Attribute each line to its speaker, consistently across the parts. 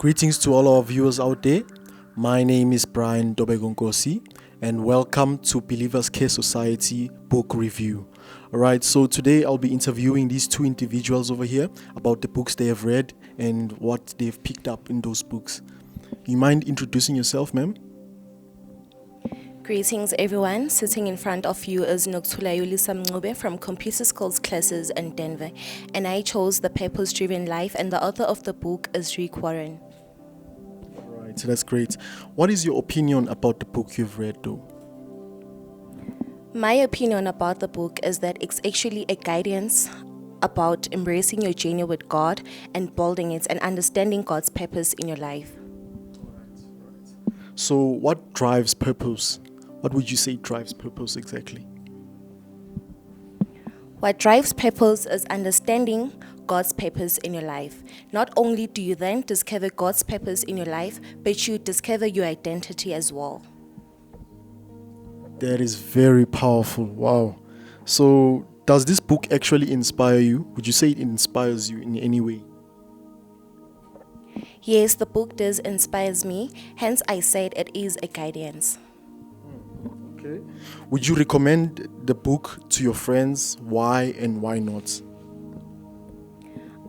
Speaker 1: Greetings to all our viewers out there. My name is Brian Dobegonkosi, and welcome to Believers Care Society Book Review. Alright, so today I'll be interviewing these two individuals over here about the books they have read and what they've picked up in those books. You mind introducing yourself, ma'am?
Speaker 2: Greetings everyone, sitting in front of you is Nokuthula Yulisa Mncube from Computer Skills Classes in Denver, and I chose The Purpose-Driven Life, and the author of the book is Rick Warren.
Speaker 1: Alright, so that's great. What is your opinion about the book you've read though?
Speaker 2: My opinion about the book is that it's actually a guidance about embracing your journey with God and building it and understanding God's purpose in your life.
Speaker 1: So what drives purpose? What would you say drives purpose exactly?
Speaker 2: What drives purpose is understanding God's purpose in your life. Not only do you then discover God's purpose in your life, but you discover your identity as well.
Speaker 1: That is very powerful. Wow. So does this book actually inspire you? Would you say it inspires you in any way?
Speaker 2: Yes, the book does inspires me, hence I said it is a guidance.
Speaker 1: Okay. Would you recommend the book to your friends? Why and why not?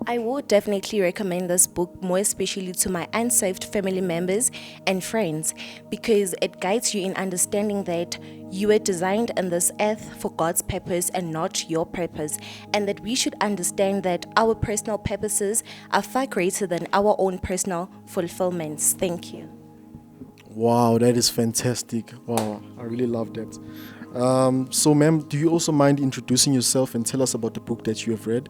Speaker 2: I would definitely recommend this book, more especially to my unsaved family members and friends, because it guides you in understanding that you were designed on this earth for God's purpose and not your purpose, and that we should understand that our personal purposes are far greater than our own personal fulfillments. Thank you.
Speaker 1: Wow, that is fantastic. Wow, I really love that. So, ma'am, do you also mind introducing yourself and tell us about the book that you have read?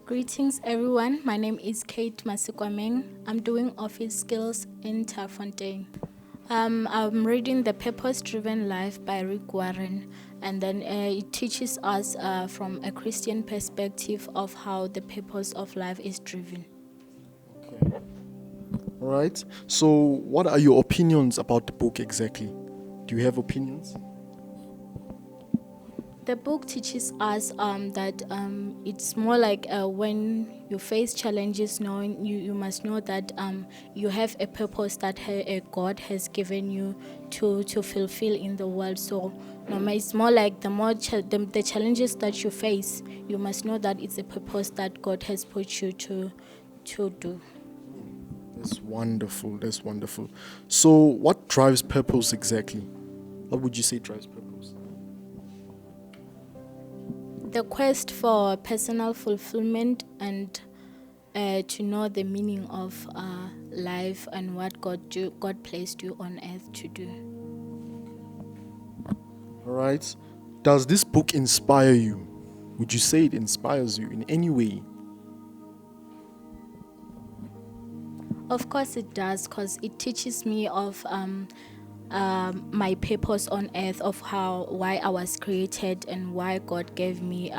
Speaker 3: Greetings everyone, my name is Kate Masikwameng. I'm doing office skills in Tarfontein. I'm reading The Purpose-Driven Life by Rick Warren, and then it teaches us from a Christian perspective of how the purpose of life is driven.
Speaker 1: Okay. All right. So what are your opinions about the book exactly? Do you have opinions?
Speaker 3: The book teaches us that it's more like when you face challenges, knowing you must know that you have a purpose that God has given you to fulfill in the world. So it's more like the challenges that you face, you must know that it's a purpose that God has put you to do.
Speaker 1: That's wonderful. That's wonderful. So what drives purpose exactly? What would you say drives purpose?
Speaker 3: The quest for personal fulfillment and to know the meaning of life and what God placed you on earth to do.
Speaker 1: All right. Does this book inspire you? Would you say it inspires you in any way?
Speaker 3: Of course it does, because it teaches me of my purpose on earth, of why I was created and why God gave me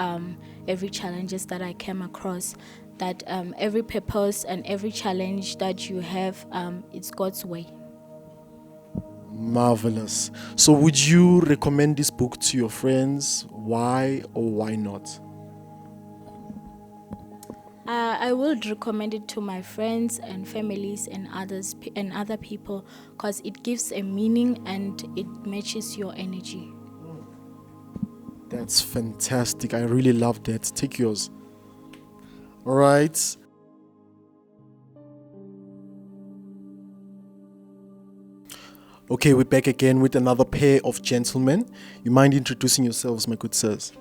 Speaker 3: every challenges that I came across. That every purpose and every challenge that you have, it's God's way.
Speaker 1: Marvelous. So would you recommend this book to your friends? Why or why not?
Speaker 3: I would recommend it to my friends and families and other people, because it gives a meaning and it matches your energy.
Speaker 1: That's fantastic. I really love that. Take yours. All right. Okay, we're back again with another pair of gentlemen. You mind introducing yourselves, my good sirs?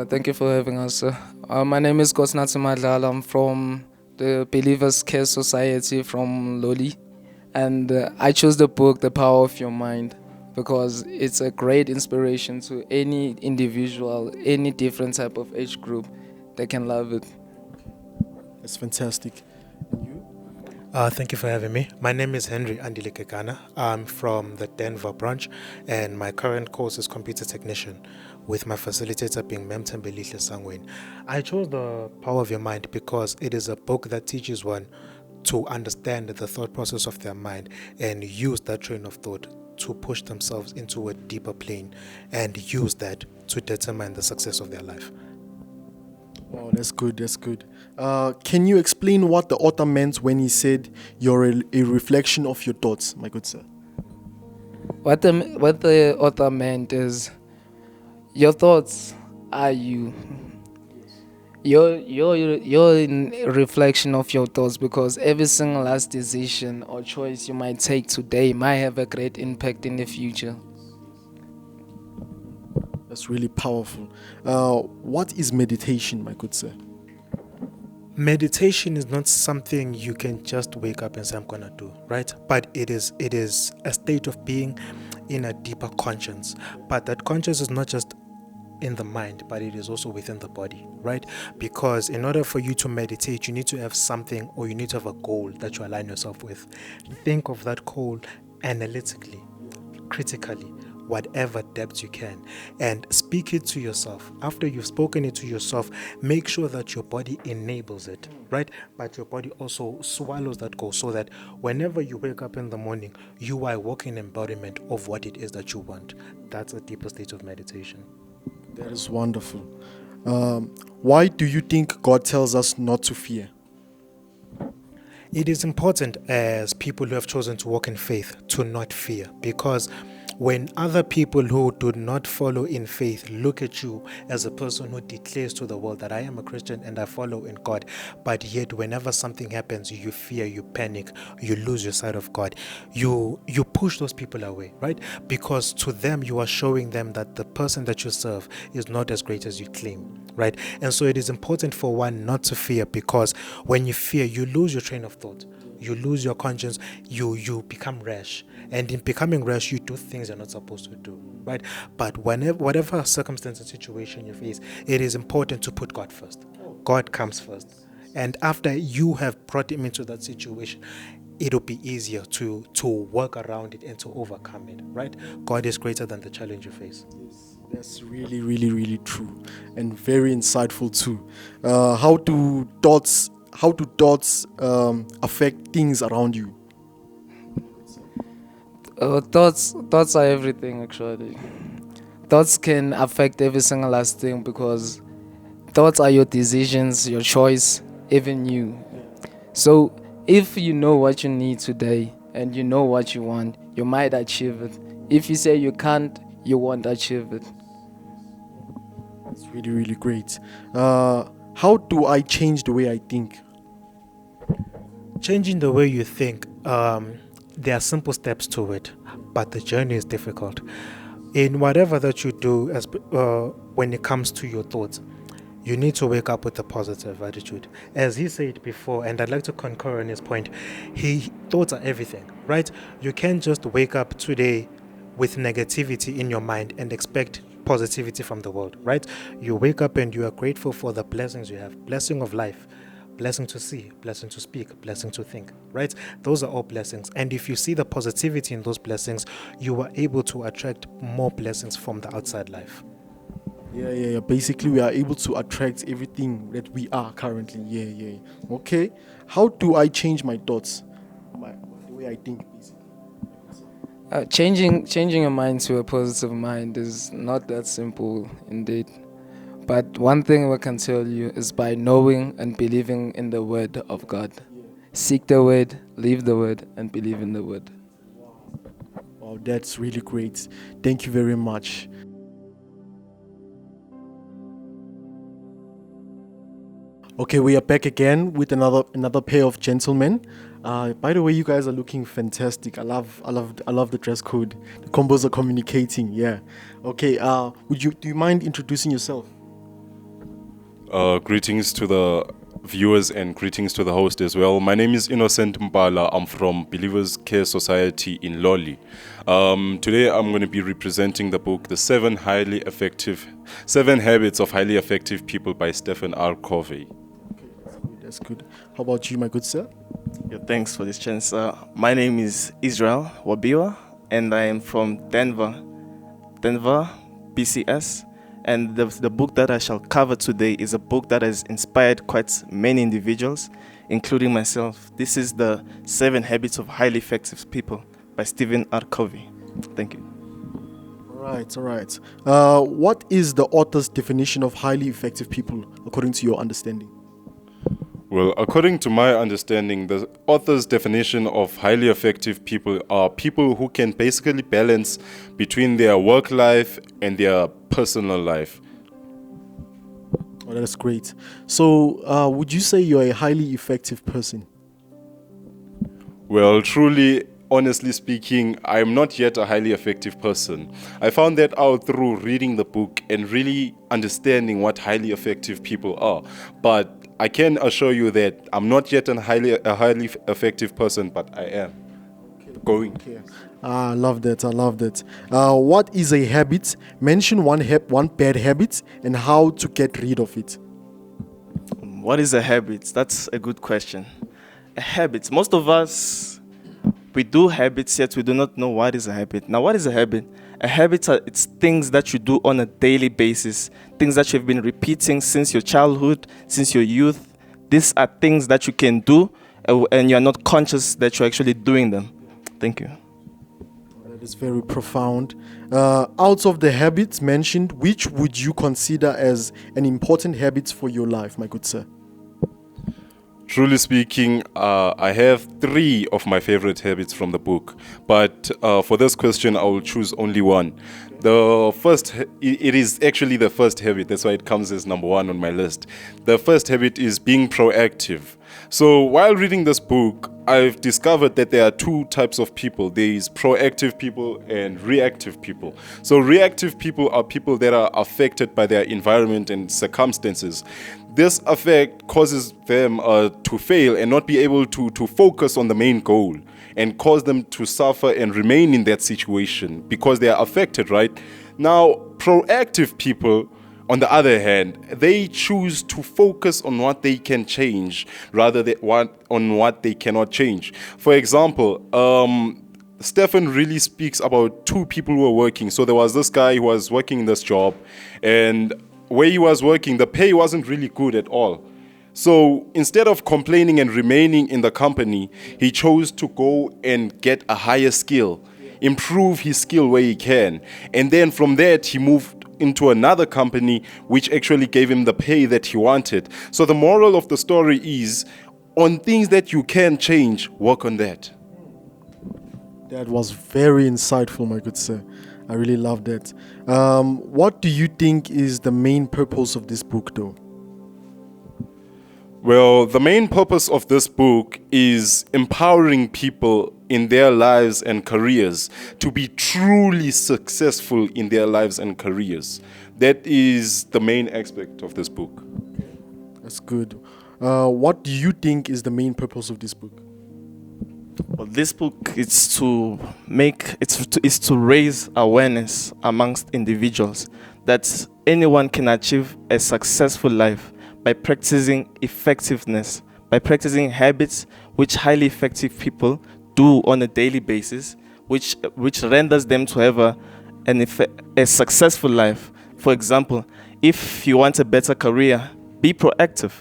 Speaker 4: Thank you for having us, sir. My name is Kosnatsu Madlala. I'm from the Believers Care Society from Loli. And I chose the book, The Power of Your Mind, because it's a great inspiration to any individual, any different type of age group. They can love it.
Speaker 1: That's fantastic. And you?
Speaker 5: Thank you for having me. My name is Henry Andilekekana. I'm from the Denver branch, and my current course is computer technician, with my facilitator being Mem Tembelihle Sangweni. I chose The Power of Your Mind because it is a book that teaches one to understand the thought process of their mind and use that train of thought to push themselves into a deeper plane and use that to determine the success of their life.
Speaker 1: Oh, that's good. That's good. Can you explain what the author meant when he said you're a reflection of your thoughts, my good sir?
Speaker 4: What the author meant is your thoughts are you. You're in reflection of your thoughts, because every single last decision or choice you might take today might have a great impact in the future.
Speaker 1: That's really powerful. What is meditation, my good sir?
Speaker 5: Meditation is not something you can just wake up and say, I'm gonna do, right? But it is a state of being in a deeper conscience. But that conscience is not just in the mind, but it is also within the body, right? Because in order for you to meditate, you need to have something, or you need to have a goal that you align yourself with. Think of that goal analytically, critically, whatever depth you can, and speak it to yourself. After you've spoken it to yourself, make sure that your body enables it, right? But your body also swallows that goal, so that whenever you wake up in the morning, you are a walking embodiment of what it is that you want. That's a deeper state of meditation.
Speaker 1: That is wonderful. Why do you think God tells us not to fear?
Speaker 5: It is important, as people who have chosen to walk in faith, to not fear, because when other people who do not follow in faith look at you as a person who declares to the world that I am a Christian and I follow in God, but yet whenever something happens, you fear, you panic, you lose your sight of God, you push those people away, right? Because to them, you are showing them that the person that you serve is not as great as you claim, right? And so it is important for one not to fear, because when you fear, you lose your train of thought, you lose your conscience, you become rash, and in becoming rash, you do things you're not supposed to do, right? But whatever circumstance and situation you face, it is important to put God first. God comes first, and after you have brought him into that situation, it'll be easier to work around it and to overcome it, right? God is greater than the challenge you face.
Speaker 1: That's really, really, really true, and very insightful too. How do thoughts affect things around you?
Speaker 4: Thoughts are everything, actually. Thoughts can affect every single last thing, because thoughts are your decisions, your choice, even you. So if you know what you need today and you know what you want, you might achieve it. If you say you can't, you won't achieve it.
Speaker 1: It's really, really great. How do I change the way I think?
Speaker 5: Changing the way you think, there are simple steps to it, but the journey is difficult. In whatever that you do, when it comes to your thoughts, you need to wake up with a positive attitude. As he said before, and I'd like to concur on his point, thoughts are everything, right? You can't just wake up today with negativity in your mind and expect positivity from the world, right? You wake up and you are grateful for the blessings you have, blessing of life, blessing to see, blessing to speak, blessing to think, right? Those are all blessings. And if you see the positivity in those blessings, you are able to attract more blessings from the outside life.
Speaker 1: Yeah. Basically, we are able to attract everything that we are currently. Yeah. Okay. How do I change my thoughts? The way I think, basically.
Speaker 4: Changing your mind to a positive mind is not that simple, indeed. But one thing we can tell you is by knowing and believing in the word of God. Seek the word, live the word, and believe in the word.
Speaker 1: Wow, that's really great. Thank you very much. Okay, we are back again with another pair of gentlemen. By the way, you guys are looking fantastic. I love the dress code. The combos are communicating. Yeah. Okay. Do you mind introducing yourself?
Speaker 6: Greetings to the viewers and greetings to the host as well. My name is Innocent Mbala. I'm from Believers Care Society in Loli. Today I'm going to be representing the book, The 7 Habits of Highly Effective People by Stephen R. Covey.
Speaker 1: Okay, that's good. How about you, my good sir?
Speaker 7: Yeah, thanks for this chance. My name is Israel Wabiwa, and I am from Denver, BCS. And the book that I shall cover today is a book that has inspired quite many individuals, including myself. This is The 7 Habits of Highly Effective People by Stephen R. Covey. Thank you.
Speaker 1: All All right. What is the author's definition of highly effective people, according to your understanding?
Speaker 6: Well, according to my understanding, the author's definition of highly effective people are people who can basically balance between their work life and their personal life.
Speaker 1: Oh, that's great. So, would you say you're a highly effective person?
Speaker 6: Well, truly, honestly speaking, I'm not yet a highly effective person. I found that out through reading the book and really understanding what highly effective people are. But I can assure you that I'm not yet a highly effective person, but I am going.
Speaker 1: I love that. What is a habit? Mention one bad habit and how to get rid of it.
Speaker 7: What is a habit? That's a good question. A habit. Most of us, we do habits, yet we do not know what is a habit. Now, what is a habit? A habit, it's things that you do on a daily basis, things that you've been repeating since your childhood, since your youth. These are things that you can do, and you're not conscious that you're actually doing them. Thank you.
Speaker 1: That is very profound. Out of the habits mentioned, which would you consider as an important habit for your life, my good sir?
Speaker 6: Truly speaking, I have 3 of my favorite habits from the book, but for this question, I will choose only one. The first, it is actually the first habit, that's why it comes as number 1 on my list. The first habit is being proactive. So while reading this book, I've discovered that there are 2 types of people. There is proactive people and reactive people. So reactive people are people that are affected by their environment and circumstances. This effect causes them to fail and not be able to focus on the main goal, and cause them to suffer and remain in that situation because they are affected, right? Now, proactive people, on the other hand, they choose to focus on what they can change rather than on what they cannot change. For example, Stefan really speaks about 2 people who were working. So there was this guy who was working in this job, and where he was working, the pay wasn't really good at all. So instead of complaining and remaining in the company, he chose to go and get a higher skill, improve his skill where he can. And then from that, he moved into another company, which actually gave him the pay that he wanted. So the moral of the story is, on things that you can change, work on that.
Speaker 1: That was very insightful, my good sir. I really love that. What do you think is the main purpose of this book, though?
Speaker 6: Well, the main purpose of this book is empowering people in their lives and careers to be truly successful in their lives and careers. That is the main aspect of this book.
Speaker 1: That's good. What do you think is the main purpose of this book?
Speaker 7: Well, this book is to raise awareness amongst individuals that anyone can achieve a successful life by practicing effectiveness, by practicing habits which highly effective people do on a daily basis, which renders them to have a successful life. For example, if you want a better career, be proactive.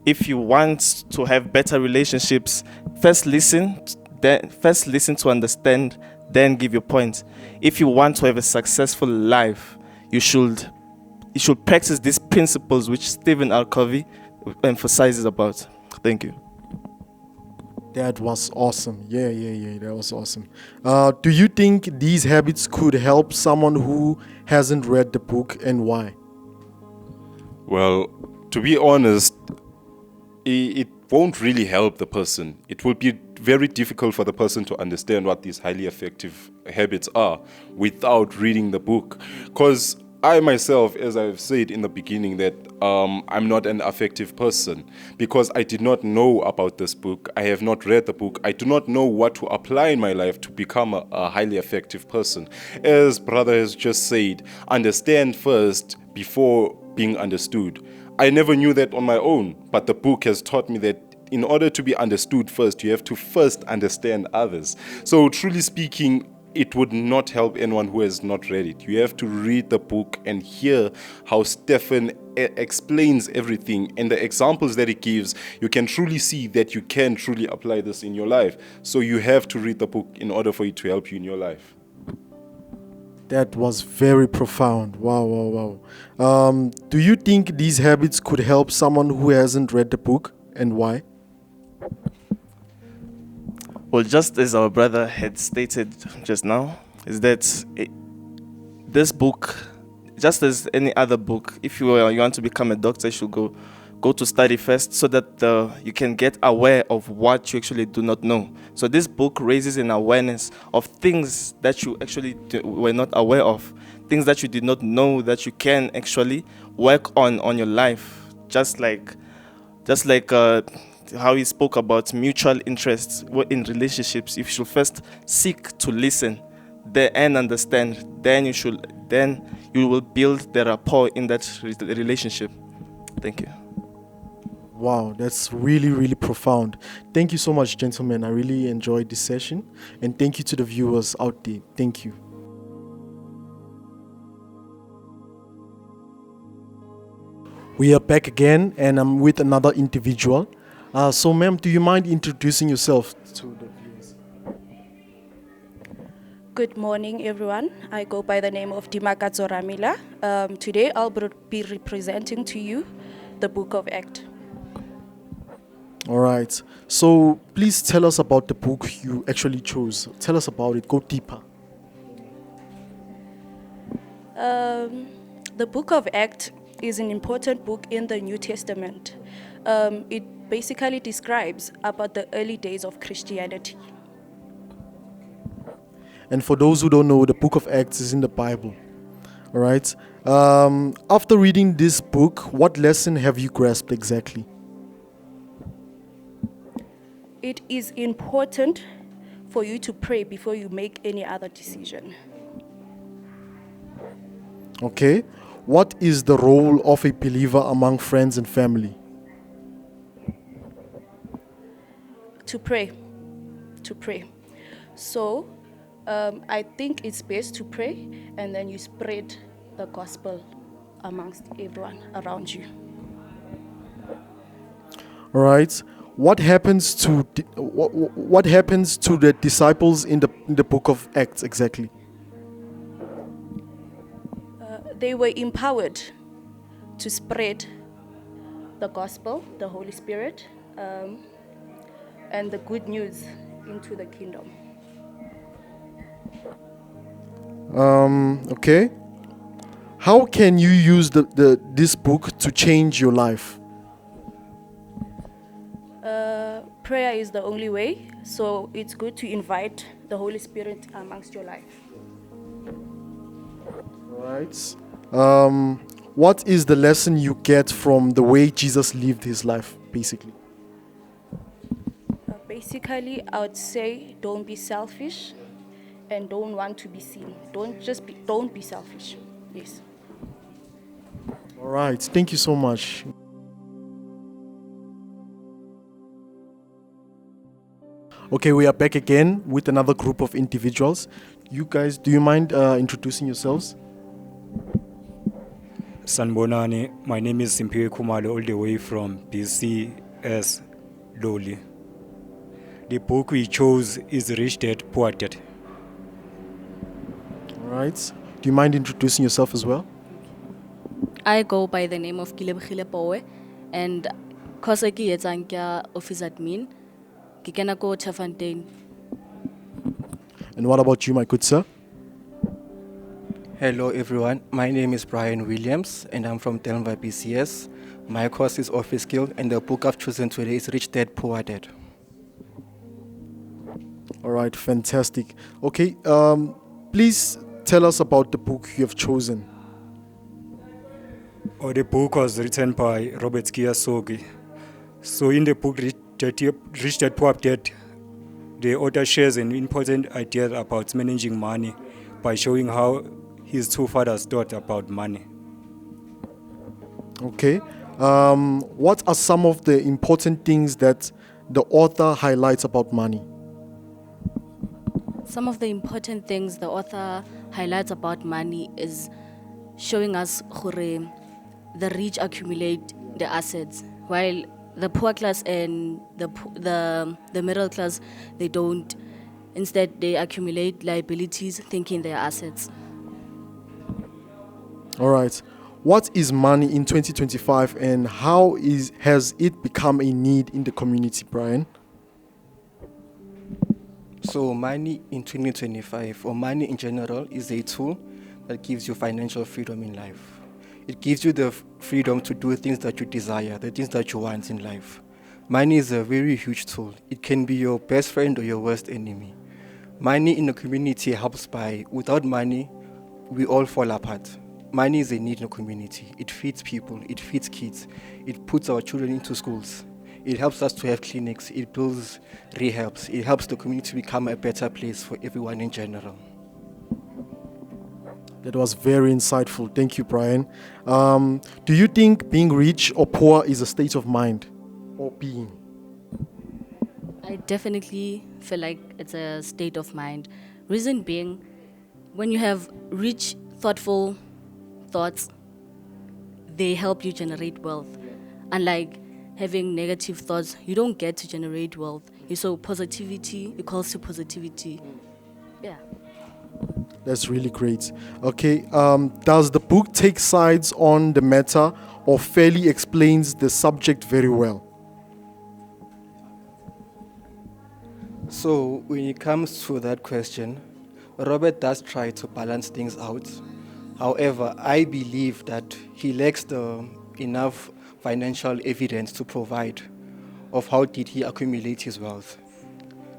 Speaker 7: If you want to have better relationships, first listen to understand, then give your point. If you want to have a successful life, you should practice these principles which Stephen R. Covey emphasizes about. Thank you.
Speaker 1: That was awesome. Yeah. That was awesome. Do you think these habits could help someone who hasn't read the book, and why?
Speaker 6: Well, to be honest, it won't really help the person. It will be very difficult for the person to understand what these highly effective habits are without reading the book. Because I myself, as I've said in the beginning, that I'm not an effective person because I did not know about this book. I have not read the book. I do not know what to apply in my life to become a highly effective person. As brother has just said, understand first before being understood. I never knew that on my own, but the book has taught me that in order to be understood first, you have to first understand others. So truly speaking, it would not help anyone who has not read it. You have to read the book and hear how Stephen explains everything and the examples that he gives. You can truly see that you can truly apply this in your life. So you have to read the book in order for it to help you in your life.
Speaker 1: That was very profound. Wow, wow, wow. Do you think these habits could help someone who hasn't read the book, and why?
Speaker 7: Well, just as our brother had stated just now, is that this book, just as any other book, if you want to become a doctor, you should go to study first so that you can get aware of what you actually do not know. So this book raises an awareness of things that you actually were not aware of, things that you did not know that you can actually work on your life, just like how he spoke about mutual interests in relationships. You should first seek to listen and understand. Then you will build the rapport in that relationship. Thank you.
Speaker 1: Wow, that's really, really profound. Thank you so much, gentlemen. I really enjoyed this session. And thank you to the viewers out there. Thank you. We are back again, and I'm with another individual. So, ma'am, do you mind introducing yourself to the viewers?
Speaker 8: Good morning, everyone. I go by the name of Dimakatso Ramila. Today, I'll be representing to you the Book of Acts.
Speaker 1: All right. So, please tell us about the book you actually chose. Tell us about it. Go deeper.
Speaker 8: The Book of Acts is an important book in the New Testament. It basically describes about the early days of Christianity.
Speaker 1: And for those who don't know, the book of Acts is in the Bible. All right. After reading this book, what lesson have you grasped exactly?
Speaker 8: It is important for you to pray before you make any other decision.
Speaker 1: Okay. What is the role of a believer among friends and family?
Speaker 8: To pray. So, I think it's best to pray and then you spread the gospel amongst everyone around you.
Speaker 1: All right. What happens to the disciples in the book of Acts exactly?
Speaker 8: They were empowered to spread the gospel, the Holy Spirit, and the good news into the kingdom.
Speaker 1: Okay. How can you use this book to change your life?
Speaker 8: Prayer is the only way, so it's good to invite the Holy Spirit amongst your life.
Speaker 1: All right. What is the lesson you get from the way Jesus lived his life, basically?
Speaker 8: Basically, I would say don't be selfish and don't want to be seen. Don't be selfish. Yes.
Speaker 1: All right. Thank you so much. Okay, we are back again with another group of individuals. You guys, do you mind introducing yourselves?
Speaker 9: Sanbonani, my name is Simpiwe Khumalo, all the way from BCS Loli. The book we chose is Rich Dad, Poor Dad.
Speaker 1: All right. Do you mind introducing yourself as well?
Speaker 10: I go by the name of Kilebogile Powe, and because ke etsang ke office admin, ke kena ko Chafontein.
Speaker 1: And what about you, my good sir?
Speaker 11: Hello everyone, my name is Brian Williams and I'm from Denver BCS. My course is Office Skill and the book I've chosen today is Rich Dad, Poor Dad.
Speaker 1: All right, fantastic. Okay, please tell us about the book you have chosen.
Speaker 9: The book was written by Robert Kiyosaki. So in the book Rich Dad, Poor Dad, the author shares an important idea about managing money by showing how his two fathers thought about money.
Speaker 1: Okay. What are some of the important things that the author highlights about money?
Speaker 10: Some of the important things the author highlights about money is showing us how the rich accumulate the assets, while the poor class and the middle class, they don't. Instead, they accumulate liabilities thinking they're assets.
Speaker 1: All right. What is money in 2025 and has it become a need in the community, Brian?
Speaker 11: So money in 2025, or money in general, is a tool that gives you financial freedom in life. It gives you the freedom to do things that you desire, the things that you want in life. Money is a very huge tool. It can be your best friend or your worst enemy. Money in the community helps by, without money, we all fall apart. Money is a need in the community. It feeds people, it feeds kids, it puts our children into schools. It helps us to have clinics, it builds rehabs, it helps the community become a better place for everyone in general.
Speaker 1: That was very insightful. Thank you, Brian. Do you think being rich or poor is a state of mind or being?
Speaker 10: I definitely feel like it's a state of mind. Reason being, when you have rich, thoughtful thoughts, they help you generate wealth. Unlike having negative thoughts, you don't get to generate wealth. So positivity equals to positivity. Yeah.
Speaker 1: That's really great. Okay, does the book take sides on the matter or fairly explains the subject very well?
Speaker 11: So when it comes to that question, Robert does try to balance things out. However, I believe that he lacks the enough financial evidence to provide of how did he accumulate his wealth.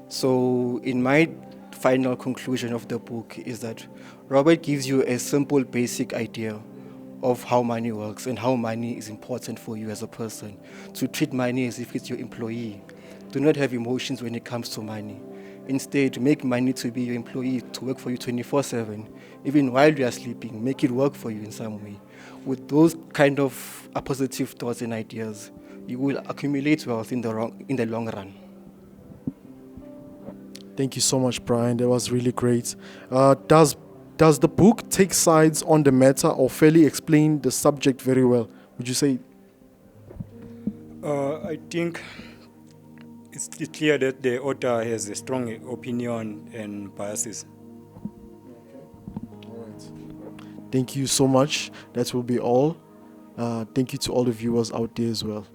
Speaker 11: So in my final conclusion of the book is that Robert gives you a simple basic idea of how money works and how money is important for you as a person. To treat money as if it's your employee. Do not have emotions when it comes to money. Instead, make money to be your employee, to work for you 24/7. Even while you are sleeping, make it work for you in some way. With those kind of positive thoughts and ideas, you will accumulate wealth in the long run.
Speaker 1: Thank you so much, Brian. That was really great. Does the book take sides on the matter or fairly explain the subject very well? Would you say?
Speaker 9: I think it's clear that the author has a strong opinion and biases.
Speaker 1: All right. Thank you so much. That will be all. Thank you to all the viewers out there as well.